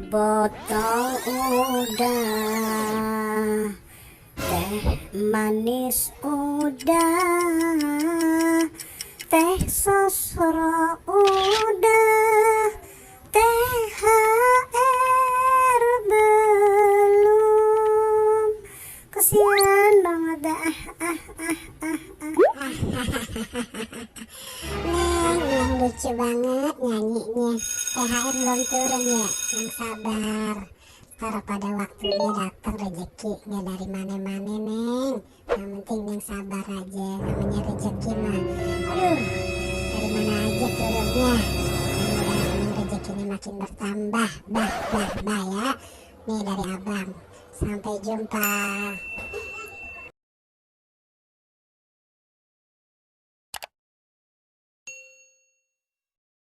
botol udah, teh manis udah, teh sosro udah, THR belum. Kesian banget dah. Neng, yang lucu banget nyanyinya. THR belum turun ya, yang sabar. Ntar pada waktunya datang rezekinya dari mana-mana, Neng. Yang penting yang sabar aja, namanya rezeki mah. Aduh, dari mana aja turunnya. Mudah-mudahan rezekinya makin bertambah, bah ya. Nih dari abang. Sampai jumpa.